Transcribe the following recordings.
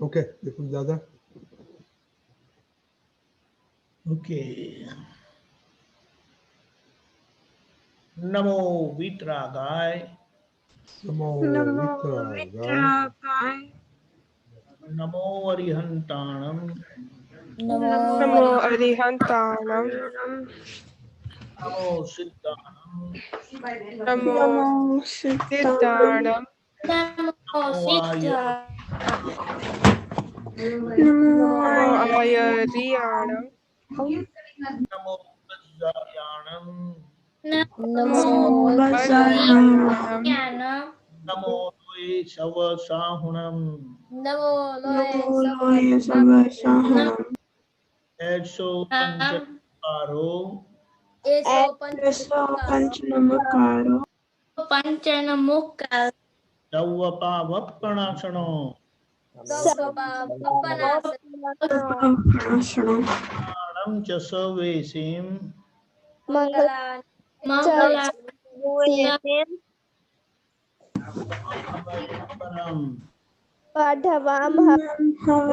Okay, Dada. Okay. Namo Vitragai. Namo Vitragai. Namo Arihantanam. Namo Arihantanam. Namo Siddhanam. Namo Siddhanam. Namo Ayariyanam. Namo Vajrayanam. Namo Vajrayanam. Namo Dve Savasahunam. Edso Panchakaro. Dawapa Vappanasano. Anam Chasavesim. Param. Om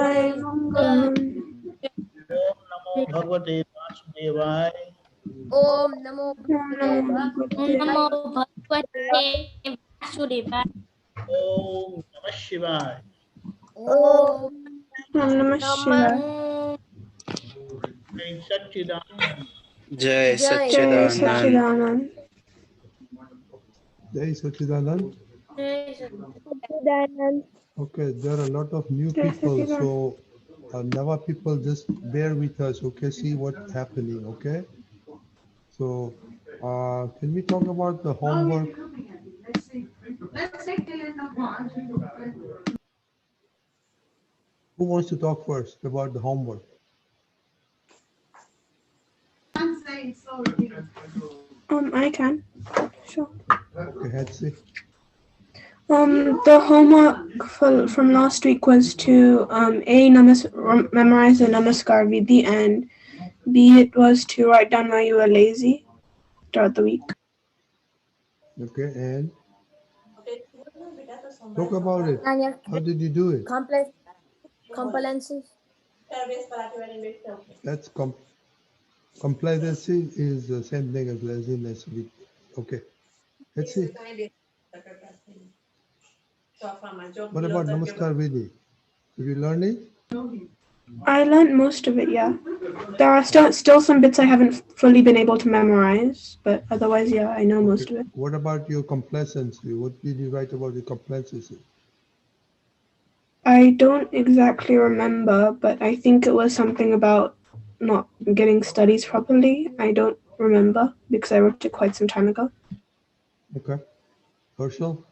Namo Bhagavate Vasudevaya. Om Namo Bhagavate Vasudevaya. Om Namah Shivaya. Om Jai Satchidanand. Jai Satchidanand. Jai Satchidanand. Okay, there are a lot of new people, so Nava people, just bear with us, okay? See what's happening, okay? So, can we talk about the homework? Who wants to talk first about the homework? I can. Sure. Okay, Hetzi. The homework from last week was to memorize the Namaskar Vidhi, and B, it was to write down why you were lazy throughout the week. Okay, and talk about it. How did you do it? Complacency. That's complacency is the same thing as laziness. Okay, let's see. What about Namaskar Vidhi? Did you learn it? I learned most of it, yeah. There are still some bits I haven't fully been able to memorize, but otherwise, yeah, I know most of it. What about your complacency? What did you write about your complacency? I don't exactly remember, but I think it was something about not getting studies properly. I don't remember because I wrote it quite some time ago. Okay. Herschel?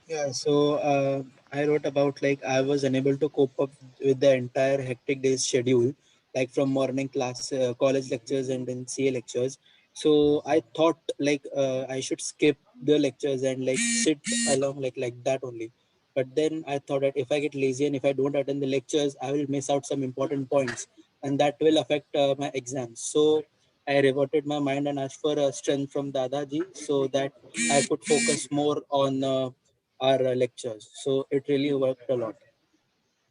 Yeah, so I wrote about like I was unable to cope up with the entire hectic day's schedule, like from morning class, college lectures, and then CA lectures. So I thought like I should skip the lectures and like sit along like that only. But then I thought that if I get lazy and if I don't attend the lectures, I will miss out some important points, and that will affect my exams. So I reverted my mind and asked for strength from Dadaji so that I could focus more on our lectures. So it really worked a lot.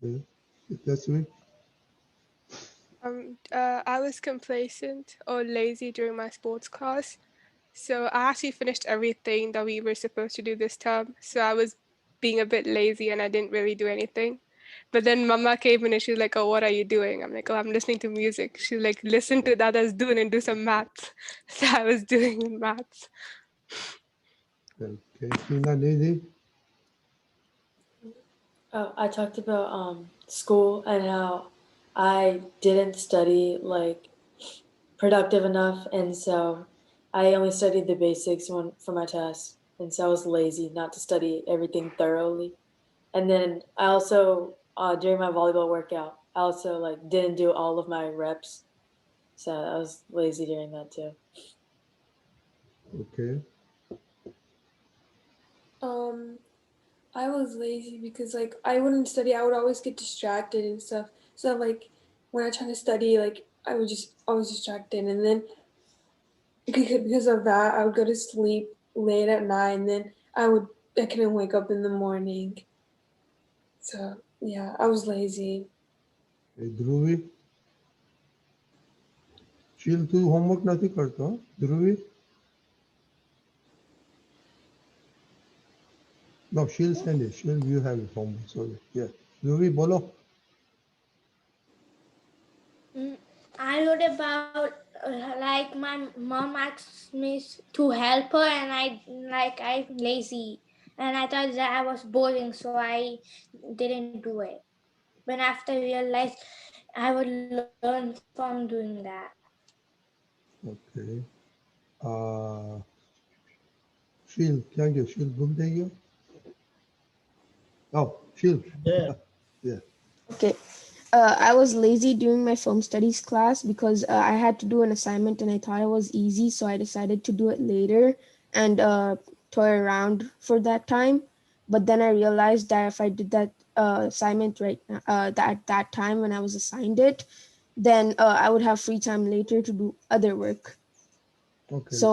Yeah. That's me. I was complacent or lazy during my sports class. So I actually finished everything that we were supposed to do this term. So I was being a bit lazy and I didn't really do anything. But then Mama came in and she's like, "Oh, what are you doing?" I'm like, "Oh, I'm listening to music." She's like, "Listen to Dada's doing and do some maths." So I was doing maths. Okay. Tina, lazy? I talked about school and how I didn't study like productive enough, and so I only studied the basics for my tests, and so I was lazy not to study everything thoroughly. And then I also during my volleyball workout, I also like didn't do all of my reps, so I was lazy during that too. Okay. I was lazy because like I wouldn't study. I would always get distracted and stuff. So like when I tried to study, like I would just always distracted, and then because of that, I would go to sleep late at night, and then I couldn't wake up in the morning. So Yeah, I was lazy. Okay, Dhruvi? Sheil, તું homework નથી કરતો, Dhruvi? No, she'll send it. You have it homework. Sorry. Yeah. Dhruvi, bolo. I wrote about like my mom asked me to help her, and I'm lazy, and I thought that I was boring, so I didn't do it. But after I realized I would learn from doing that. Okay. Sheil, क्या गया? Sheil घूम देगी? Oh, Sheil. There. Yeah. Okay. I was lazy during my film studies class because I had to do an assignment and I thought it was easy, so I decided to do it later and toy around for that time. But then I realized that if I did that assignment at that time when I was assigned it, then I would have free time later to do other work. Okay. So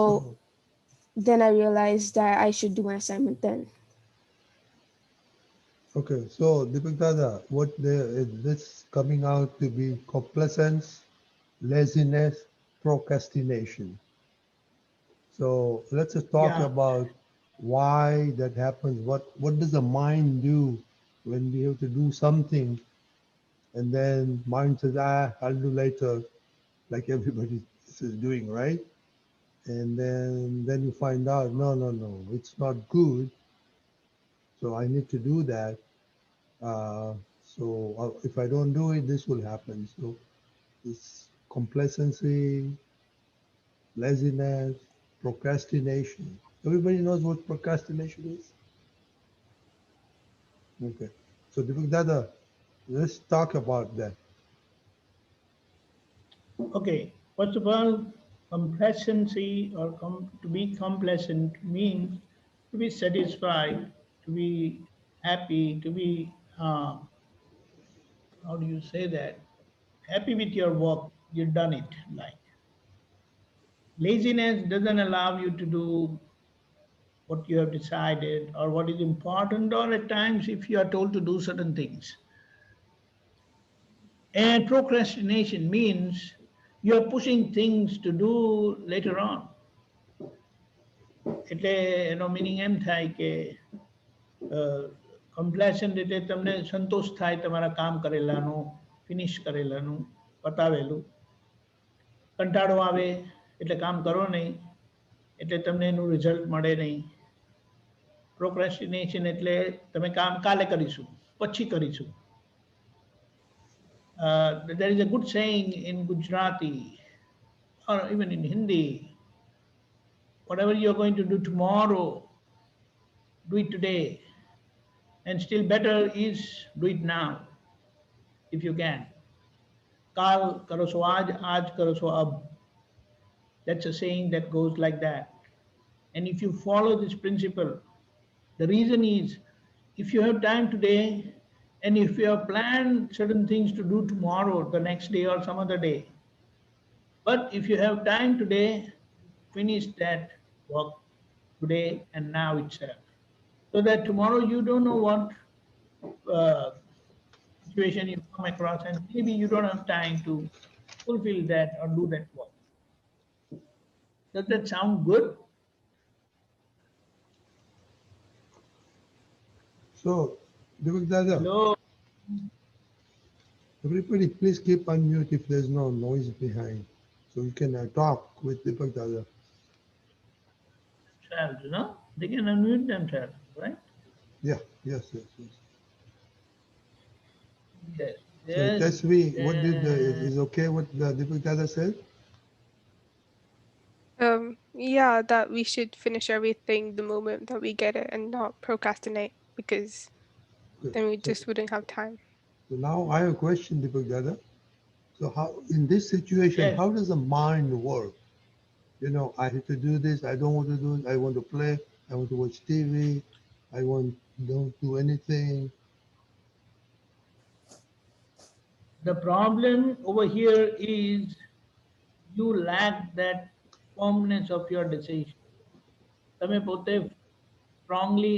then I realized that I should do my assignment then. Okay, so Deepak Dada, this coming out to be complacence, laziness, procrastination. So let's just talk Yeah. about why that happens. What does the mind do when we have to do something, and then mind says, I'll do later, like everybody is doing, right? And then you find out, no, it's not good. So I need to do that. So if I don't do it, this will happen. So it's complacency, laziness, procrastination. Everybody knows what procrastination is? Okay. So Deepak Dada, let's talk about that. Okay. First of all, complacency or to be complacent means to be satisfied, to be happy, to be, how do you say that? Happy with your work, you've done it. Like laziness doesn't allow you to do what you have decided or what is important, or at times if you are told to do certain things. And procrastination means you are pushing things to do later on. એટલે એનો meaning એમ થાય કે કમ્પ્લેસન્ટ એટલે તમને સંતોષ થાય તમારા કામ કરેલાનું, finish કરેલાનું, પતાવેલું. કંટાળો આવે એટલે કામ કરો નહીં, એટલે તમને એનું રિઝલ્ટ મળે નહીં. પ્રોક્રેસ્ટિનેશન એટલે તમે કામ કાલે કરીશું, પછી કરીશું. There is a good saying in Gujarati or even in Hindi: whatever you're going to do tomorrow, do it today. And still better is do it now, if you can. Kal karo so aaj karo so ab. That's a saying that goes like that. And if you follow this principle, the reason is if you have time today and if you have planned certain things to do tomorrow, the next day, or some other day, but if you have time today, finish that work today and now itself. So that tomorrow you don't know what situation you come across, and maybe you don't have time to fulfill that or do that work. Does that sound good? So Deepak Dada, Hello. everybody please keep unmute if there's no noise behind. So you can talk with Deepak Dada. You know, they can unmute themselves, right? Yeah, yes. Yes. So Tasvi, what is okay what Deepak Dada said? Yeah, that we should finish everything the moment that we get it and not procrastinate, because Good. then we just wouldn't have time. So now I have a question, Deepak Dada. So how, in this situation, Yes. how does the mind work? You know, I have to do this, I don't want to do it, I want to play, I want to watch TV, don't do anything. The problem over here is you lack that firmness of your decision. તમે પોતે strongly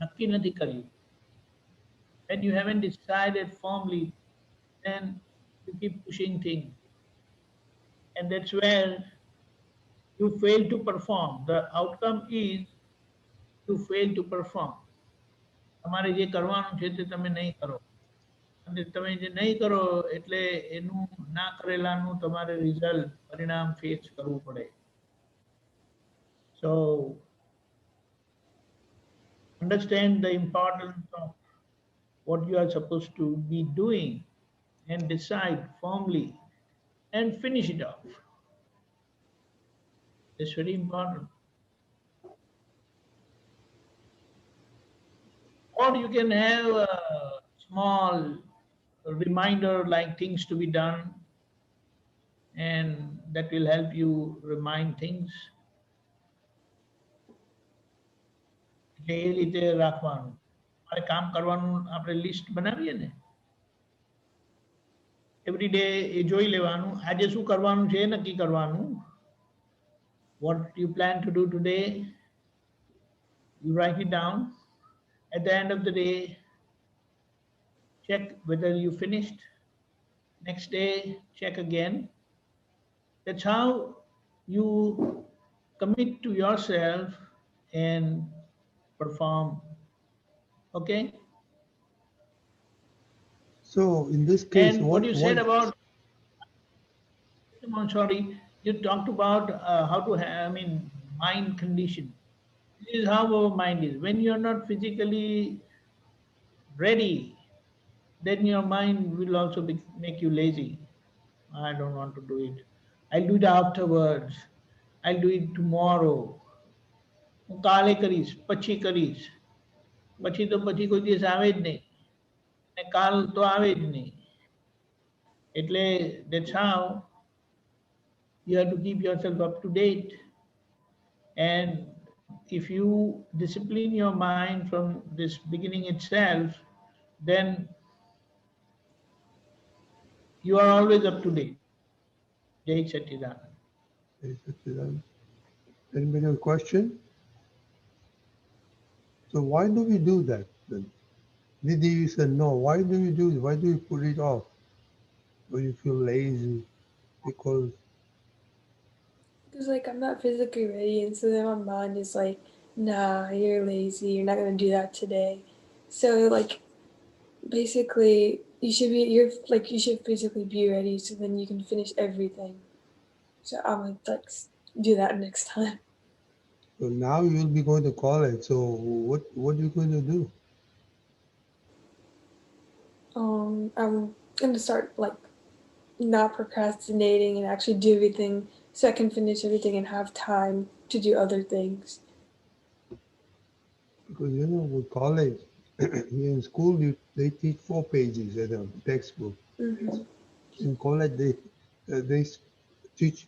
નક્કી નથી કર્યું. When you haven't decided firmly, then you keep pushing things. And that's where you fail to perform. The outcome is you fail to perform. તમારે જે કરવાનું છે તે તમે નહીં કરો. અને તમે જે નહીં કરો એટલે એનું ના કરેલાનું તમારે રિઝલ્ટ પરિણામ ફેસ કરવું પડે. So understand the importance of what you are supposed to be doing and decide firmly and finish it off. It's very important. Or you can have a small reminder like things to be done, and that will help you remind things. એટલે એ રીતે રાખવાનું. મારે કામ કરવાનું આપણે list બનાવીએ ને, every day એ જોઈ લેવાનું આજે શું કરવાનું છે નક્કી કરવાનું. What you plan to do today, you write it down. At the end of the day, check whether you finished. Next day, check again. That's how you commit to yourself and perform. Okay? So in this case, And what you said about, I'm sorry, you talked about how to have, mind condition. This is how our mind is. When you're not physically ready, then your mind will also make you lazy. I don't want to do it. I'll do it afterwards. I'll do it tomorrow. હું કાલે કરીશ, પછી કરીશ. પછી તો પછી કોઈ દિવસ આવે જ નહીં. અને કાલ તો આવે જ નહીં. એટલે that's how you have to keep yourself up to date. And if you discipline your mind from this beginning itself, then you are always up to date. Jai Satchidanand. Jai Satchidanand. Anybody have a question? So why do we do that then? Didi, you said no. Why do we do it? Why do we put it off? When you feel lazy? Because like I'm not physically ready, and so then my mind is like, nah, you're lazy, you're not gonna do that today. So like basically you should physically be ready so then you can finish everything. So I'm gonna like do that next time. so now you'll be going to college. So what are you going to do? I'm gonna start like not procrastinating and actually do everything so I can finish everything and have time to do other things. Because with college, in school they teach 4 pages at a textbook. Mm-hmm. In college they teach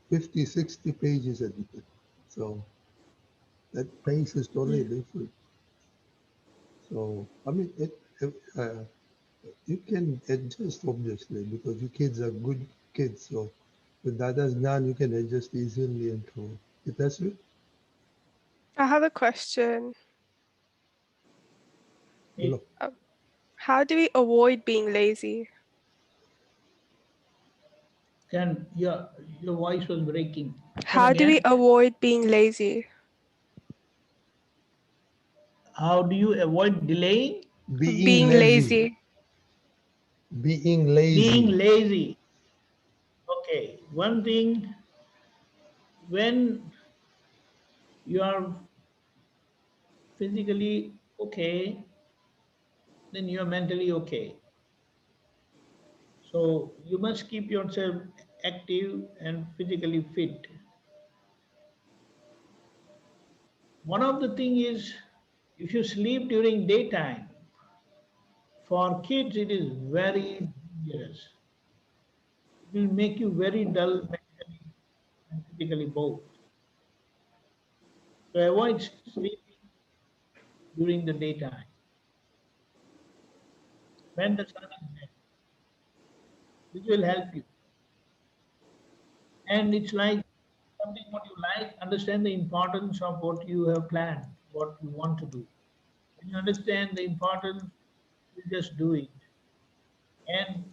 50, 60 pages at it. So that pace is totally different. So you can adjust obviously because you kids are good kids. So with Dada's Gnan, you can adjust easily into it. That's it. I have a question. Hello. How do we avoid being lazy? Can your voice was breaking. How do we avoid being lazy? How do you avoid delaying? Being lazy. Being lazy. Being lazy. Okay, one thing, when you are physically okay, then you are mentally okay. So you must keep yourself active and physically fit. One of the thing is, if you sleep during daytime, for kids it is very dangerous. It will make you very dull mentally and physically both. So avoid sleeping during the daytime when the sun is there. This will help you. And it's like something what you like, understand the importance of what you have planned, what you want to do. When you understand the importance, you just do it. And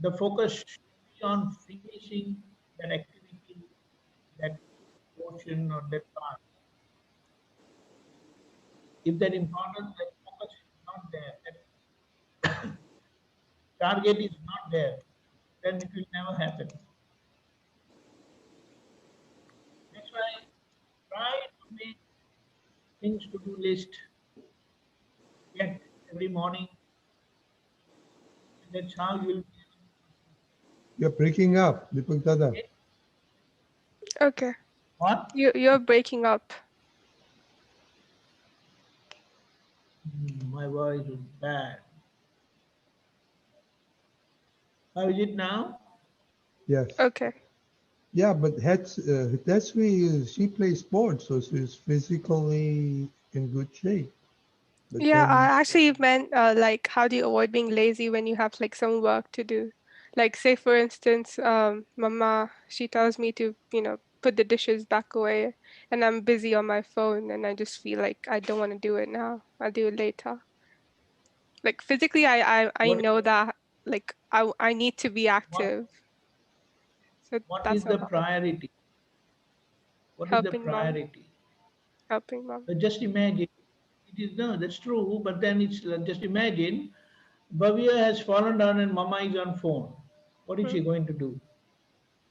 the focus should be on finishing that activity, that portion or that part. If that important, that focus is not there, that target is not there, then it will never happen. That's why try to make things to do list, get every morning, and that's how you will be able to proceed. You're breaking up, Deepak Dada. Okay? Okay. What? You're breaking up. My voice is bad. How is it now? Yes. Okay. Yeah, but Hitachi, she plays sports, so she's physically in good shape. But Yeah, I then, actually meant like how do you avoid being lazy when you have like some work to do? Like say for instance, Mama, she tells me to, put the dishes back away and I'm busy on my phone and I just feel like I don't want to do it now. I'll do it later. Like physically I What, know that like I need to be what, active. So what is that's the not happening. priority? What is the Helping mom. priority? Helping mom. Just imagine, it is no, that's true, but then it's just imagine Bhavya has fallen down and Mama is on phone. What is Hmm. she going to do?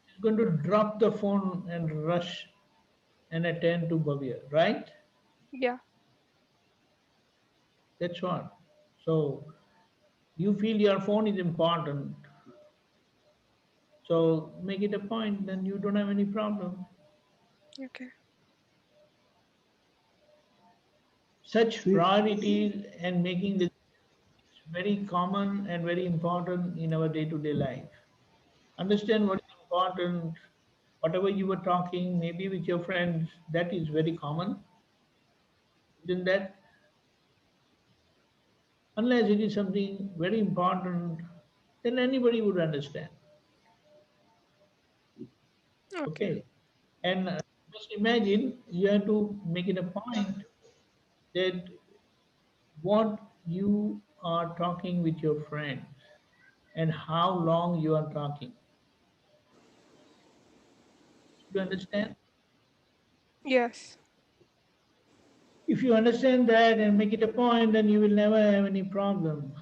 She's going to drop the phone and rush and attend to Bhavya, right? Yeah. That's what. So you feel your phone is important, so make it a point, then you don't have any problem. Okay. Such see, priorities and making this very common and very important in our day-to-day life. Understand what is important. Whatever you were talking, maybe with your friends, that is very common. Isn't that? Unless it is something very important, then anybody would understand. Okay. Okay. And just imagine you have to make it a point that what you are talking with your friends and how long you are talking. You understand? Yes. If you understand that and make it a point, then you will never have any problem.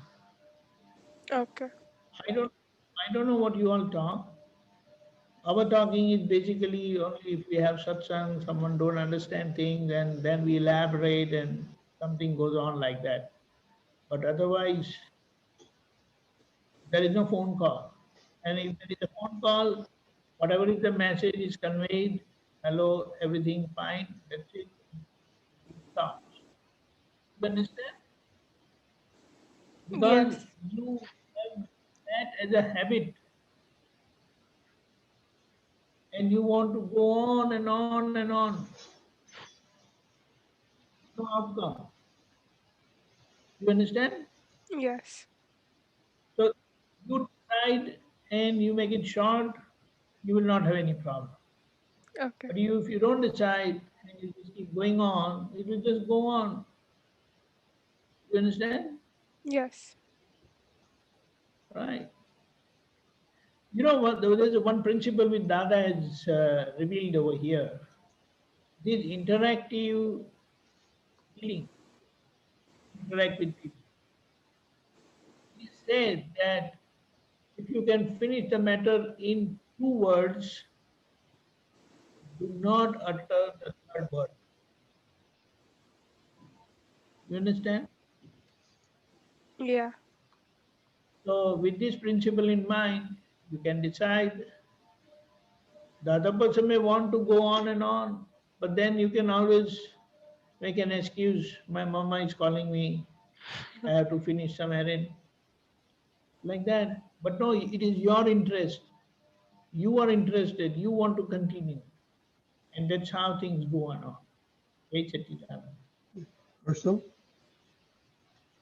Okay. I don't, I don't know what you all talk. Our talking is basically only if we have satsang, someone don't understand things, and then we elaborate and something goes on like that. But otherwise, there is no phone call. And if there is a phone call, whatever is the message is conveyed, hello, everything fine, that's it. It stops. You understand? Because Yes. you have that as a habit and you want to go on and on and on. No outcome. You understand? Yes. So you decide and you make it short, you will not have any problem. Okay. But if you don't decide and you just keep going on, it will just go on. You understand? Yes. Right. You know what? There is one principle which Dada has revealed over here. This interactive feeling, interact with people. He said that if you can finish the matter in 2 words, do not utter the third word. You understand? Yeah. So, with this principle in mind, you can decide. The other person may want to go on and on, but then you can always make an excuse. My mama is calling me. I have to finish some errand. Like that. But no, it is your interest. You are interested. You want to continue. And that's how things go on. Wait, Satchidanand. Herschel?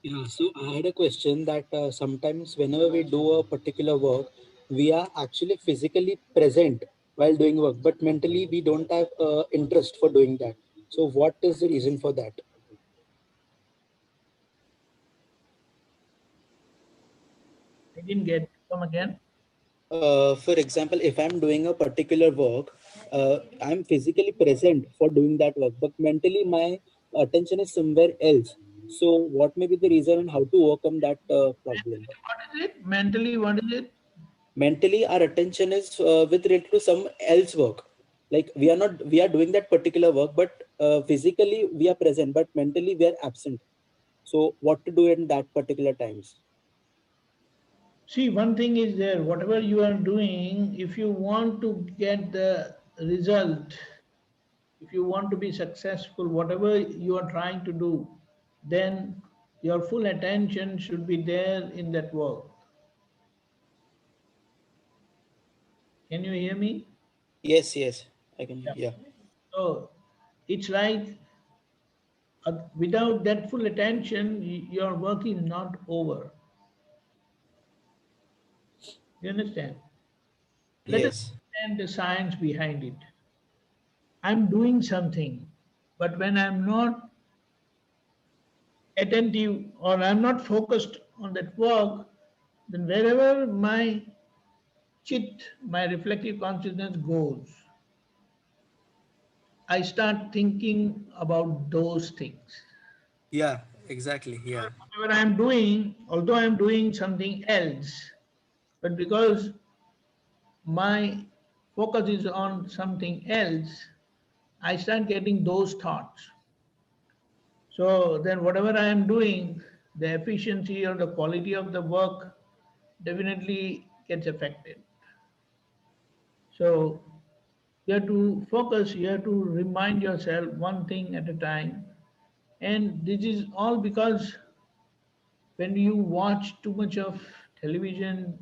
Yeah, so I had a question that sometimes whenever we do a particular work, we are actually physically present while doing work, but mentally we don't have interest for doing that. So, what is the reason for that? I didn't get. Come again. For example, if I'm doing a particular work, I'm physically present for doing that work, but mentally my attention is somewhere else. So what may be the reason and how to overcome that problem? What is it? Mentally, what is it? Mentally, our attention is with related to some else work. Like we are doing that particular work, but physically we are present, but mentally we are absent. So what to do in that particular times? See, one thing is there, whatever you are doing, if you want to get the result, if you want to be successful, whatever you are trying to do, then your full attention should be there in that work. Can you hear me? Yes, I can. Yeah. Yeah. So it's like without that full attention, your work is not over. You understand? Let us Yes. understand the science behind it. I'm doing something, but when I'm not attentive or I'm not focused on that work, then wherever my chit, my reflective consciousness goes, I start thinking about those things. Yeah. Exactly. Yeah. Whatever I'm doing, although I'm doing something else, but because my focus is on something else, I start getting those thoughts. So then, whatever I am doing, the efficiency or the quality of the work definitely gets affected. So you have to focus, you have to remind yourself one thing at a time. And this is all because when you watch too much of television,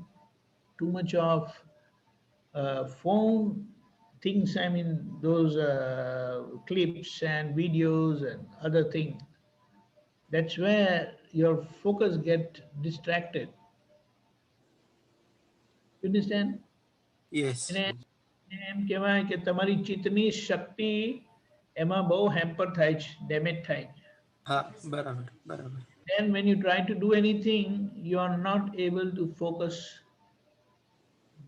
too much of phone things, I mean, those clips and videos and other things, that's where your focus get distracted. You understand? Yes. એને એમ કહેવાય કે તમારી ચિત્તની શક્તિ એમાં બહુ hamper થાય છે, damage થાય છે. Ha. Barabar. Then when you try to do anything, you are not able to focus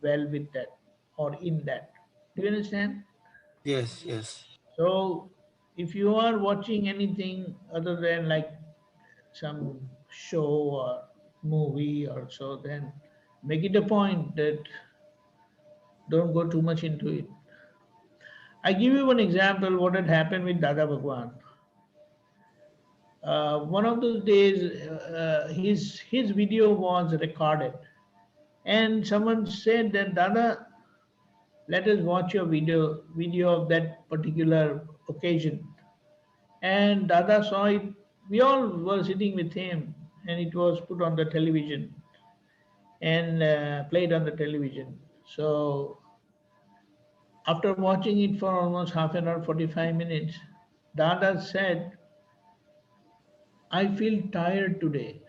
well with that or in that. Do you understand? Yes. So if you are watching anything other than like some show or movie or so, then make it a point that don't go too much into it. I give you one example what had happened with Dada Bhagwan. One of those days, his video was recorded, and someone said that Dada, let us watch your video of that particular occasion. And Dada saw it. We all were sitting with him, and it was put on the television and played on the television. So after watching it for almost half an hour, 45 minutes, Dada said, I feel tired today.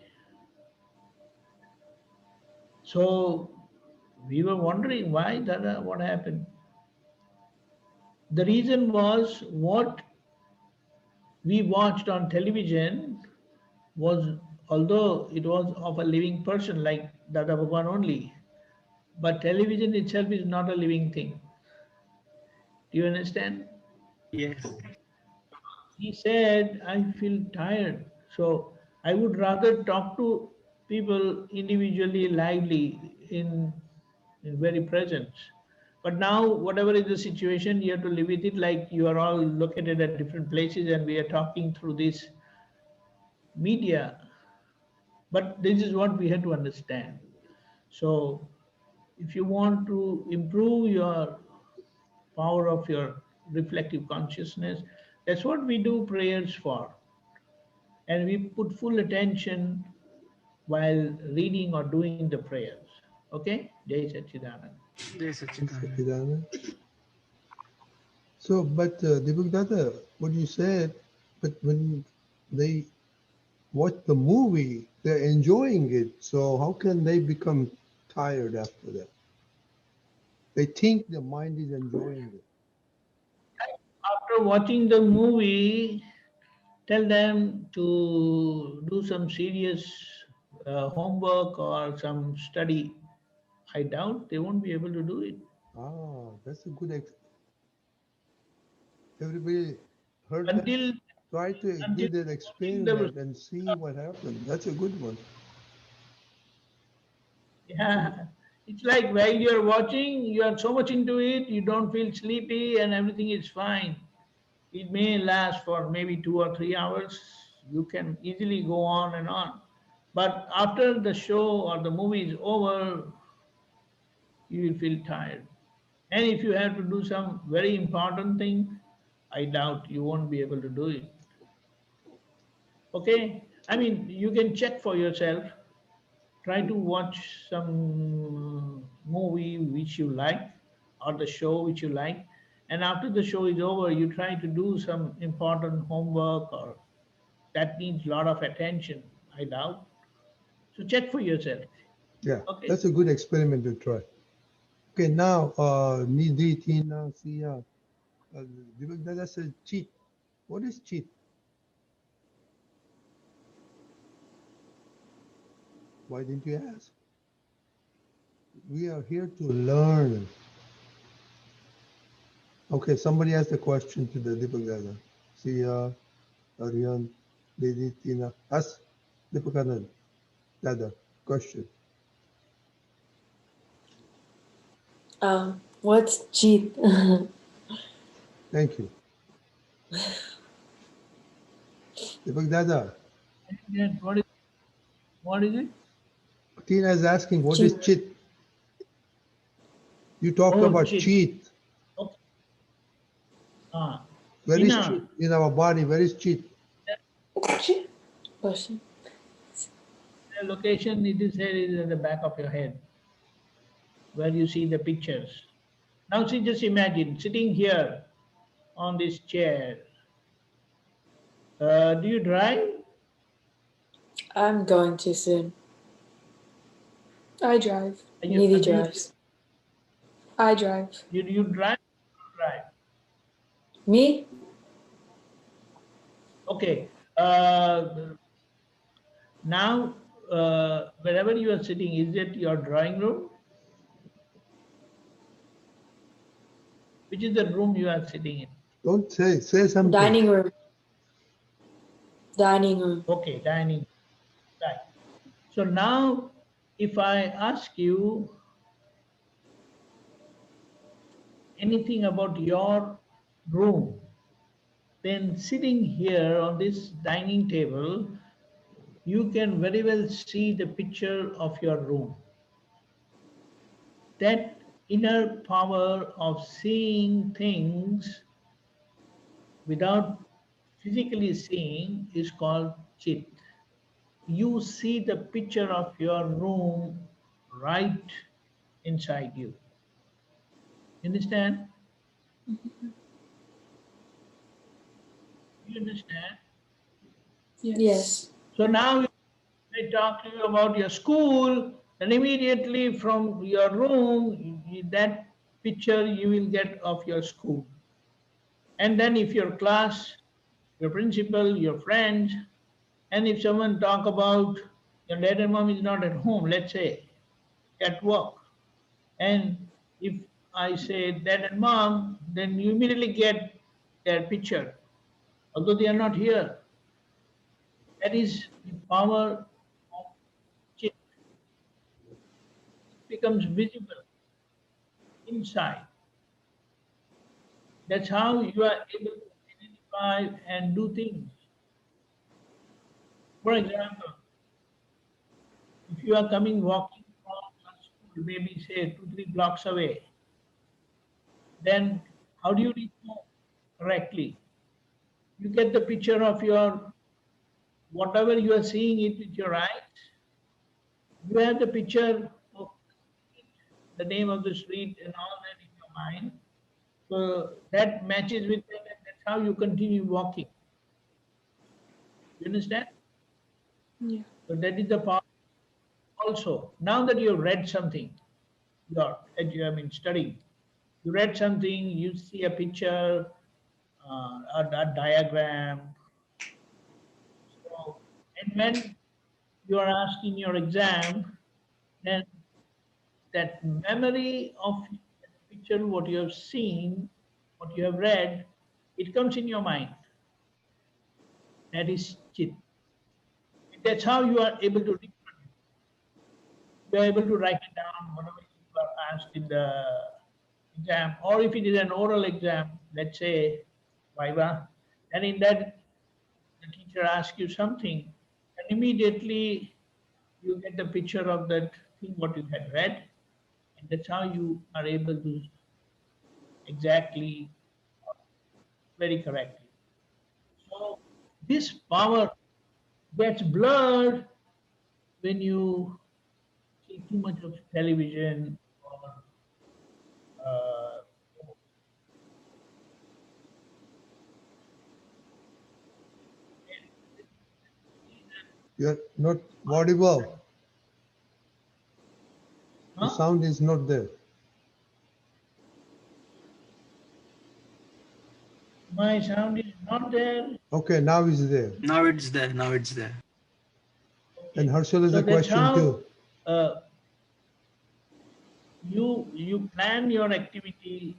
So we were wondering why, Dada, what happened? The reason was what we watched on television was, although it was of a living person like Dada Bhagwan only, but television itself is not a living thing. Do you understand? Yes. He said, I feel tired. So I would rather talk to people individually, lively, in very presence. But now, whatever is the situation, you have to live with it like you are all located at different places and we are talking through this media. But this is what we have to understand. So, if you want to improve your power of your reflective consciousness, that's what we do prayers for. And we put full attention while reading or doing the prayers. Okay? Jai Satchidanand. Yes. Sakidana. So, but Dada, what you said, but when they watch the movie, they're enjoying it. So how can they become tired after that? They think the mind is enjoying it. After watching the movie, tell them to do some serious homework or some study, I doubt they won't be able to do it. Ah, that's a good. Everybody heard that? Until Try to until do that the experiment and see what happens. That's a good one. yeah, it's like while you're watching, you are so much into it, you don't feel sleepy and everything is fine. It may last for maybe 2 or 3 hours. You can easily go on and on. But after the show or the movie is over, you will feel tired. And if you have to do some very important thing, I doubt you won't be able to do it. Okay? I mean, you can check for yourself. Try to watch some movie which you like or the show which you like. And after the show is over, you try to do some important homework or that needs a lot of attention, I doubt. So check for yourself. Yeah, Okay? that's a good experiment to try. Okay, now, Nidhi, Tina, Sia, that's a cheat. What is cheat? Why didn't you ask? We are here to learn. Okay, somebody asked a question to the Deepakanand. Sia, Aryan, Nidhi, Tina. Ask Deepakanand. Dada, question. What's cheat? Thank you. Deepak Dada, What is it? Tina is asking, what is Cheat. chit? You talked Oh, about cheat. cheat. Okay. Ah, Where is Tina, cheat in our body? Where is cheat? Question. the location it is here is at the back of your head, where you see the pictures. Now see, just imagine sitting here on this chair. Do you drive? I'm going to soon. I drive. Needy Do you, drives. I drive. you drive? Drive. Me? Okay. Now, wherever you are sitting, is it your drawing room? Which is the room you are sitting in? Don't say something. Dining room. Dining room. Okay, dining. Right. So now, if I ask you anything about your room, then sitting here on this dining table, you can very well see the picture of your room. That inner power of seeing things without physically seeing is called chit. You see the picture of your room right inside you. Understand? You understand? Yes. So now I talk to you about your school, and immediately from your room, that picture you will get of your school. And then if your class, your principal, your friends, and if someone talk about your dad and mom is not at home, let's say, at work, and if I say dad and mom, then you immediately get their picture, although they are not here. That is the power of chit. It becomes visible inside. That's how you are able to identify and do things. For example, if you are coming walking from your school, maybe say 2, 3 blocks away, then how do you reach home correctly? You get the picture of your whatever you are seeing it with your eyes. You have the picture of the name of the street and all that in your mind. So that matches with that, and that's how you continue walking. You understand? Yeah. So that is the power. Also, now that you have read something, studying, you read something, you see a picture, a diagram. So, and when you are asked in your exam, then that memory of that picture, what you have seen, what you have read, it comes in your mind. That is chit. That's how you are able to reproduce. You are able to write it down, whatever you are asked in the exam, or if it is an oral exam, let's say Viva, and in that the teacher asks you something, and immediately you get the picture of that thing what you had read, and that's how you are able to exactly, very correctly. So this power gets blurred when you see too much of television or uh, You're not audible. The huh? sound is not there. My sound is not there. Okay, now it's there. Now it's there. Now it's there. And Harshal has So a that's question how too. you plan your activity,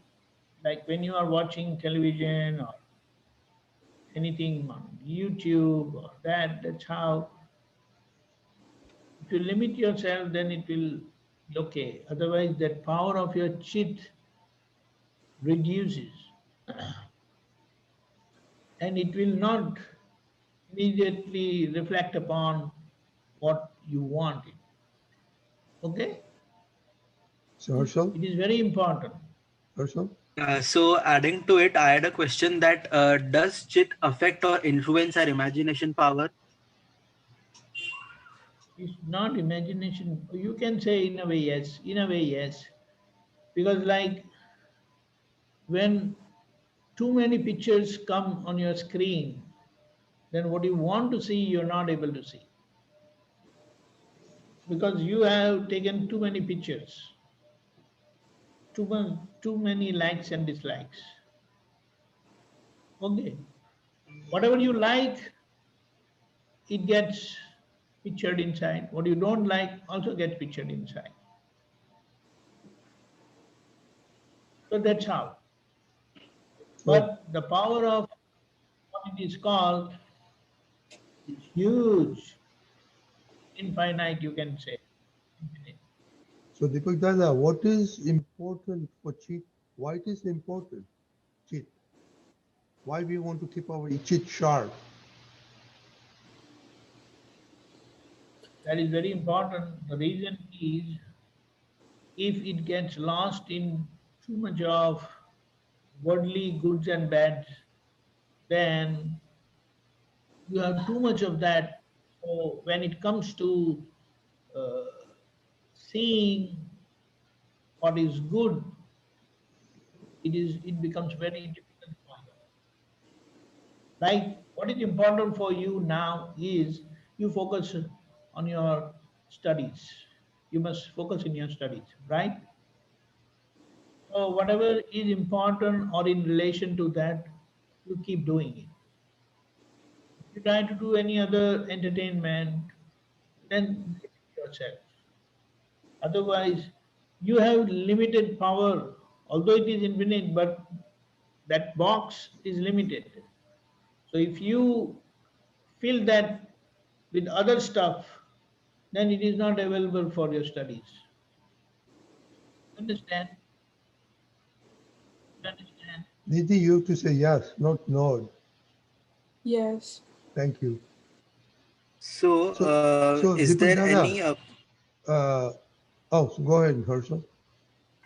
like when you are watching television or anything on YouTube or that. That's how. If you limit yourself, then it will be okay. Otherwise, that power of your chit reduces, and it will not immediately reflect upon what you want it. Okay? So Harshal, It is very important. Harshal, So adding to it, I had a question that does chit affect or influence our imagination power? It's not imagination. You can say in a way yes, in a way yes. Because like when too many pictures come on your screen, then what you want to see, you're not able to see. Because you have taken too many pictures, too many likes and dislikes. Okay. Whatever you like, it gets pictured inside. What you don't like also gets pictured inside. So that's how. so But the power of what it is called is huge, infinite, you can say. Infinite. so Deepak Dada, what is important for cheat? Why it is important? Cheat. Why we want to keep our cheat sharp? That is very important. The reason is if it gets lost in too much of worldly goods and bads, then you have too much of that. So when it comes to uh, seeing what is good, it becomes very difficult for you. Like what is important for you now is you focus on your studies. You must focus in your studies, right? So whatever is important or in relation to that, you keep doing it. If you try to do any other entertainment, then limit yourself. Otherwise, you have limited power, although it is infinite, but that box is limited. So if you fill that with other stuff, then it is not available for your studies. Understand? Understand? Nidhi, you have to say yes, not no. Yes. Thank you. So So is Deepak there Dada, any? so go ahead, Harshal.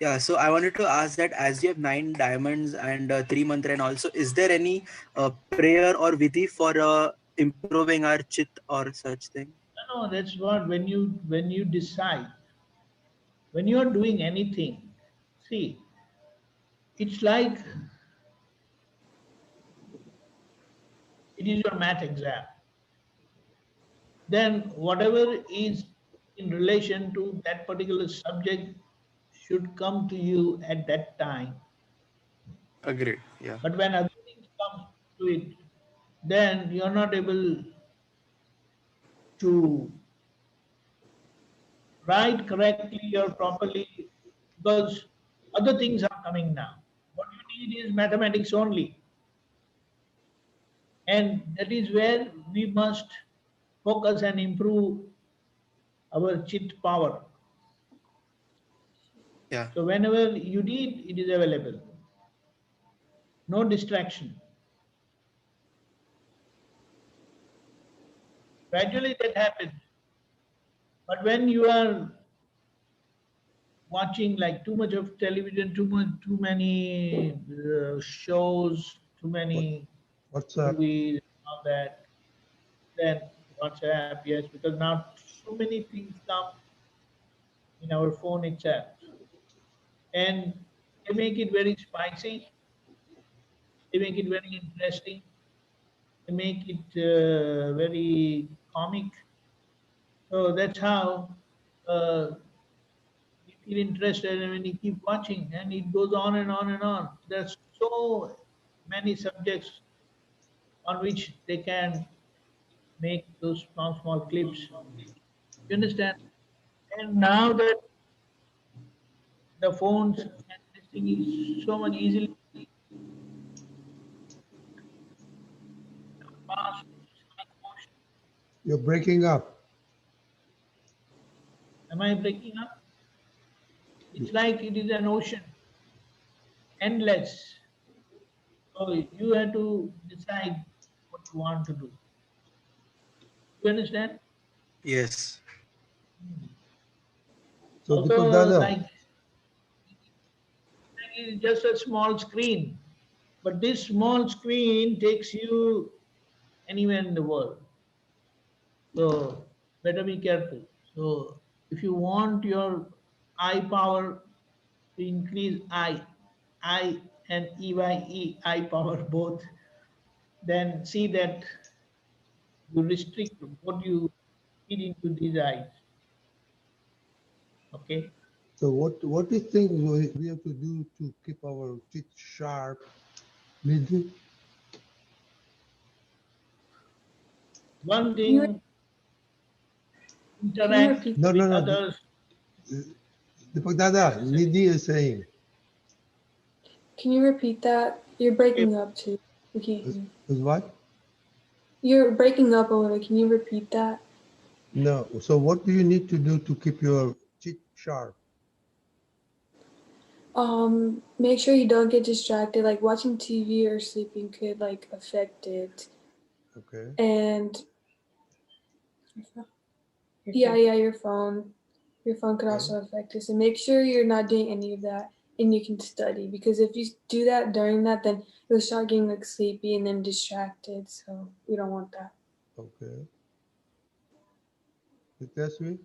Yeah. So I wanted to ask that as you have 9 diamonds and 3 mantra, and also, is there any prayer or vidhi for improving our chit or such thing? No, that's what when you decide, when you are doing anything, see, it's like it is your math exam. Then whatever is in relation to that particular subject should come to you at that time. Agreed. Yeah. But when other things come to it, then you're not able to write correctly or properly, because other things are coming now. What you need is mathematics only. And that is where we must focus and improve our chit power. Yeah. So whenever you need, it is available. No distraction. Gradually that happens. But when you are watching like too much of television, too many shows, too many WhatsApp. movies, all that, then WhatsApp, yes, because now so many things come in our phone itself. And they make it very spicy, they make it very interesting, they make it very comic. So that's how you feel interested, and when you keep watching, and it goes on and on and on. There's so many subjects on which they can make those small clips. You understand? And now that the phones and this thing is so much easily passed, like motion. You're breaking up. Am I breaking up? It's like it is an ocean, endless. So you have to decide what you want to do. You understand? Yes. So Also, Deepak Dada, like it's just a small screen, but this small screen takes you anywhere in the world. So better be careful. So if you want your eye power to increase, I and EYE, eye power both, then see that you restrict what you feed into these eyes. Okay. so what do you think we have to do to keep our teeth sharp? Nidhi? One Can you, thing, can you interact repeat? No, with no, no. others. Deepak Dada, Nidhi is saying. Can you repeat that? You're breaking up too. We can't hear. Is what? You're breaking up a little. Can you repeat that? No. So what do you need to do to keep your teeth sharp? Make sure you don't get distracted. Like watching TV or sleeping could like affect it. Okay. And yeah, your phone. Your phone could also affect us. And make sure you're not doing any of that and you can study. Because if you do that during that, then you'll start getting like sleepy and then distracted. So we don't want that. Okay. Vitasvi?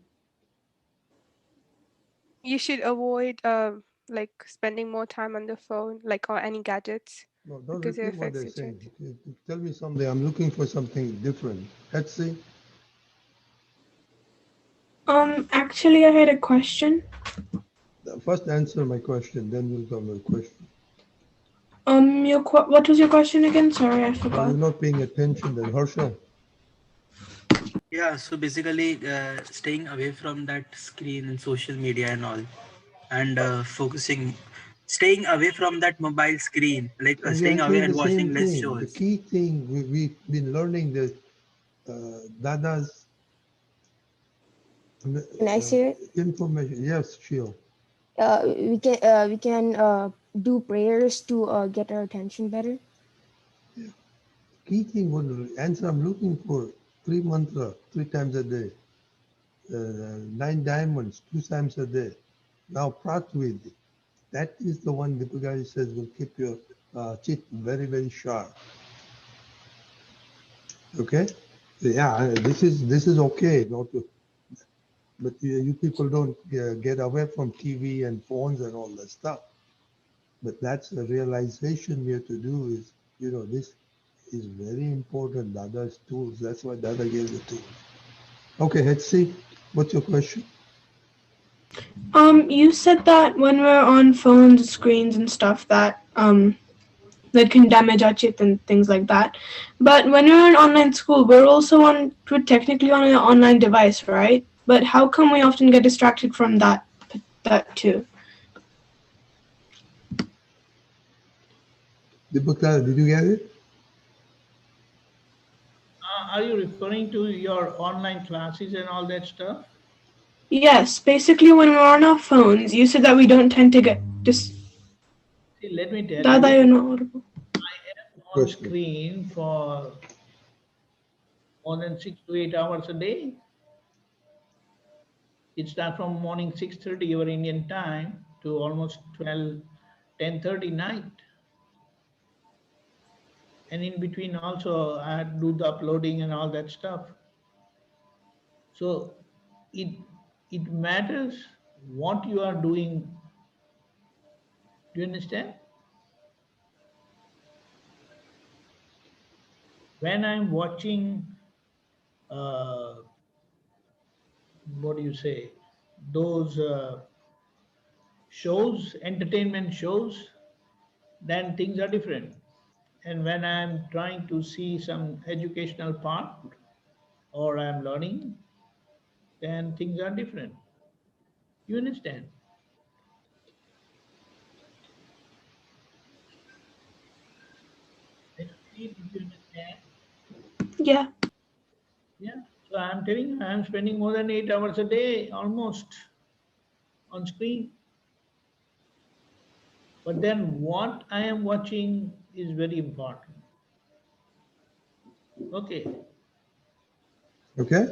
You should avoid like spending more time on the phone, like or any gadgets, No, don't because it repeat what affects they're your saying. teeth. Tell me something. I'm looking for something different. Let's see. Actually, I had a question. First answer my question, then we'll come to the question. What was your question again? Sorry, I Are forgot. you not paying attention then, Harsha? Yeah. So basically, staying away from that screen and social media and all, and staying away from that mobile screen, like We staying are away saying and the same watching less thing. The shows. key thing we've been learning the Dada's Can I say it? information. Yes, Shio. We can do prayers to get our attention better. Key thing, what answer I'm looking for, 3 mantra, 3 times a day. 9 diamonds, 2 times a day. Now Pratvid, that is the one the guy says will keep your teeth very, very sharp. Okay? Yeah, this is okay, not to, but you people don't get away from TV and phones and all that stuff. But that's the realization we have to do is, this is very important. Dada's tools. That's why Dada gave the tools. Okay, let's see. What's your question? You said that when we're on phones, screens, and stuff, that that can damage our chip and things like that. But when we're in online school, we're technically on an online device, right? but how come we often get distracted from that too? Deepakanandji, did you get it? Are you referring to your online classes and all that stuff? Yes, basically when we're on our phones, you said that we don't tend to get See, let me tell Dada, you, you're not audible. I am on screen for more than 6 to 8 hours a day. It starts from morning 6:30 your Indian time to almost 10:30 night. And in between also I had to do the uploading and all that stuff. So it matters what you are doing. Do you understand? When I'm watching, what do you say, those shows, entertainment shows, then things are different. And when I'm trying to see some educational part or I'm learning, then things are different. You understand? Did you understand? Yeah. Yeah. So I'm telling you, I'm spending more than 8 hours a day almost on screen. But then what I am watching is very important. Okay. Okay.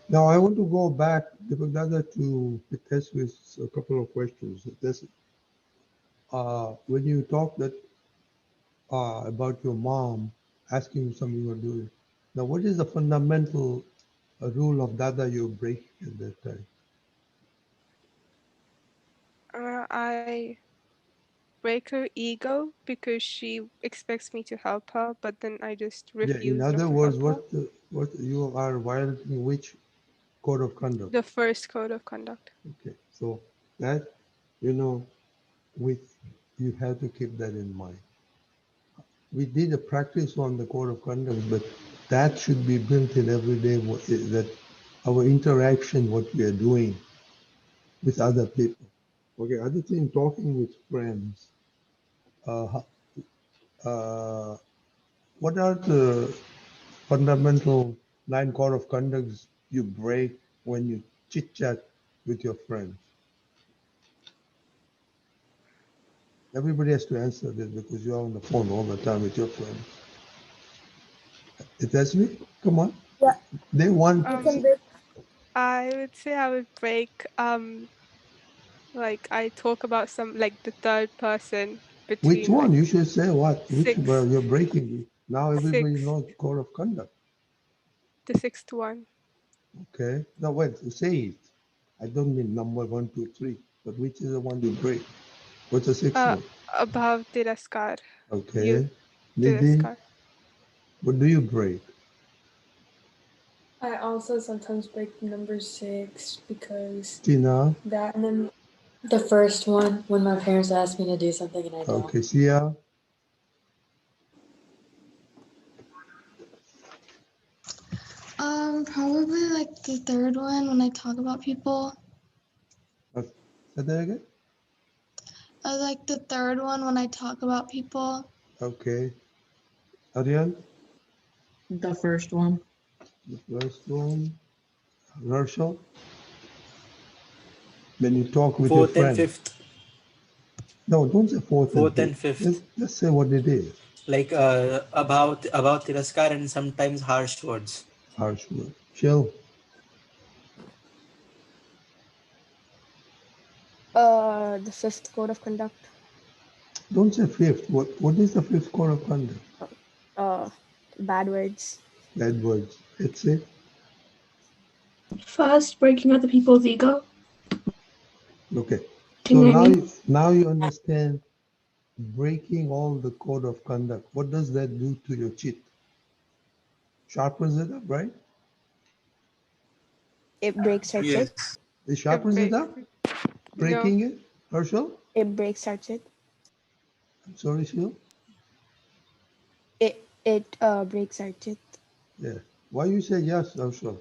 Now I want to go back, Deepakanandji, to test with a couple of questions. When you talk that about your mom asking you something you're doing, now what is the fundamental rule of Dada you break at that time? I break her ego because she expects me to help her, but then I just Yeah. In refuse not other to words, help her. what you are violating which code of conduct? The first code of conduct. Okay. So that with you have to keep that in mind. We did a practice on the code of conduct, but that should be built in every day. That our interaction, what we are doing with other people. Okay, other thing, talking with friends. What are the fundamental 9 code of conducts you break when you chit chat with your friends? Everybody has to answer this because you're on the phone all the time with your friends. That's me. Come on. Yeah. They want. I would say I would break like I talk about some like the third person Which between one? like You should say what? Which six you're breaking. Now everybody six knows code of conduct. the sixth one. Okay. Now wait, say it. I don't mean number 1, 2, 3, but which is the one you break? What's the sixth one? Above Tilaskar. Okay. Nidhi, Tilaskar. what do you break? I also sometimes break number 6 because Tina? that, and then The first one, when my parents ask me to do something and I don't. Okay. Sia? Probably like the third one when I talk about people. Say that again? I like the third one when I talk about people. Okay. Aryan? The first one. The first one. Rachel? When you talk with your Fourth and friend. fifth. No, don't say fourth and fifth. Just say what it is. Like about Tiraskar and sometimes harsh words. Harsh word. Chill. The fifth code of conduct. Don't say fifth. What is the fifth code of conduct? Bad words. Bad words. That's it. First, breaking other people's ego. Okay. Can So you hear me? now you understand breaking all the code of conduct. What does that do to your chit? Sharpens it up, right? It breaks our chit. Yes. It sharpens it up? Breaking it? Herschel? It breaks our chit. I'm sorry, Shil? It breaks our chit. Yeah. Why you say yes, Herschel?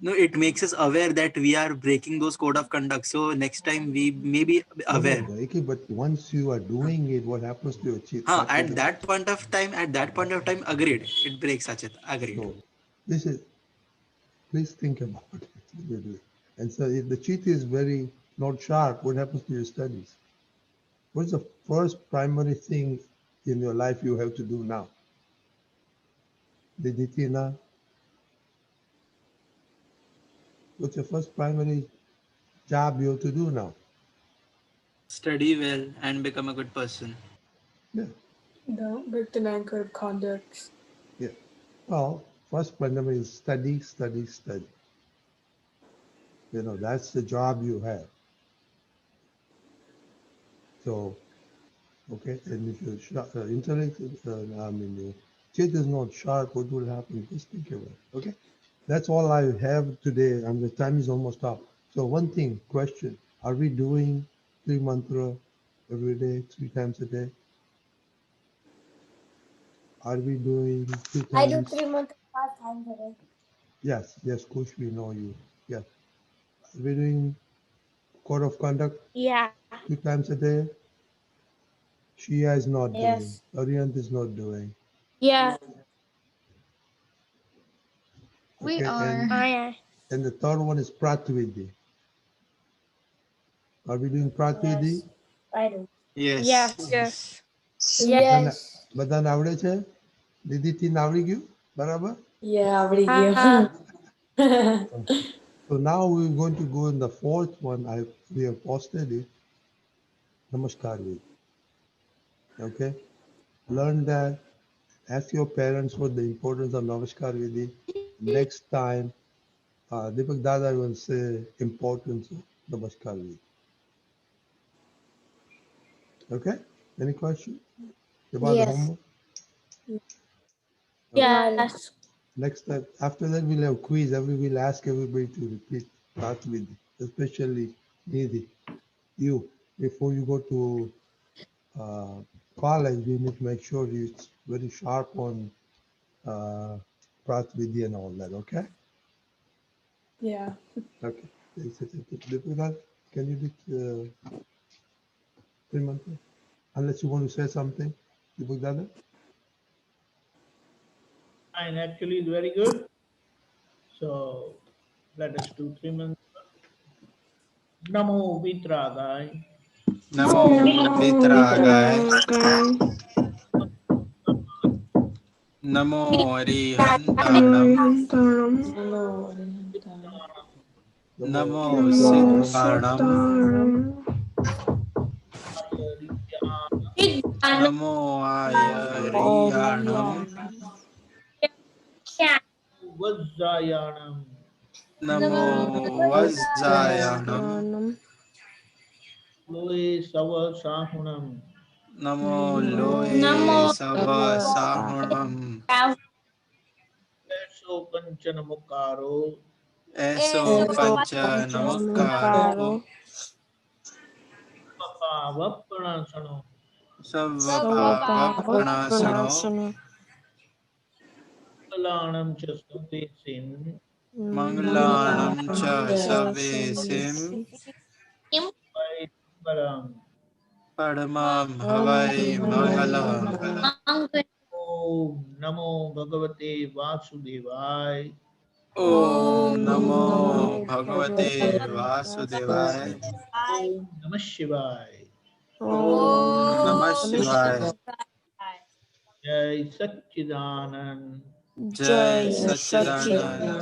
No, it makes us aware that we are breaking those code of conduct. So next time we may be aware. Okay, but once you are doing it, what happens to your chief? At that point of time, agreed. It breaks Sachit. Agreed. So this is, please think about it. And so if the chief is very not sharp, what happens to your studies? What's the first primary thing in your life you have to do now? Diditina, what's your first primary job you have to do now? Study well and become a good person. Yeah. Don't break the 9 code of conduct. Yeah. Well, first primary is study, study, study. You know, that's the job you have. So, okay, and if your intellect, your chief is not sharp, what will happen? Just think about it. Okay, that's all I have today, and the time is almost up. So one thing, question: are we doing 3 mantra every day, 3 times a day? Are we doing 2 times? I do 3 mantras 5 times a day. Yes, yes, Kush, we know you. Yes. Are we doing code of conduct? Yeah. 2 times a day? Shia is not Yes. doing. Arihant is not doing. Yeah. Okay, and the third one is Pratvidhi. Are we doing Pratvidhi? Yes, I do. Yes. Yes. Yes. બધા આવડે છે? દીદીથી આવડી ગયું? બરાબર? Yeah, આવડી ગયું. So now we're going to go in the fourth one. We have posted it. Namaskar Vidhi. Okay? Learn that. Ask your parents what the importance of Namaskar Vidhi. Next time, Deepak Dada will say importance of Namaskar Vidhi. Okay? Any questions about the homework? Yes. Next time, after that, we'll have quiz. We'll ask everybody to repeat Pratvidhi, especially Nidhi. You, before you go to college, you need to make sure you're very sharp on Pratvidhi and all that, okay? Yeah. Okay. Deepak, can you do 3 mantra? Unless you want to say something, Deepak Dada? And actually is very good. So let us do 3 mantras. Namo Vitragai. Namo Vitragai. Namo Arihantanam. Namo Siddhanam. Namo Ayariyanam. Vajrayanam. Namo Vajrayanam. Loe Sava Sahunam. Namo Loe Sava Sahunam. Eso Panchanamukaro. Eso Panchanamukaro. Vappanasano. Savvapappanasano. Mangalanam cha Savesim. Mangalanam cha Savesim. Mangalam. Padmam Havai Mangalam. Om Namo Bhagavate Vasudevaya. Om Namo Bhagavate Vasudevaya. Om Namah Shivaya. Om Namah Shivaya. Jai Satchidanand. Jai Satchidanand.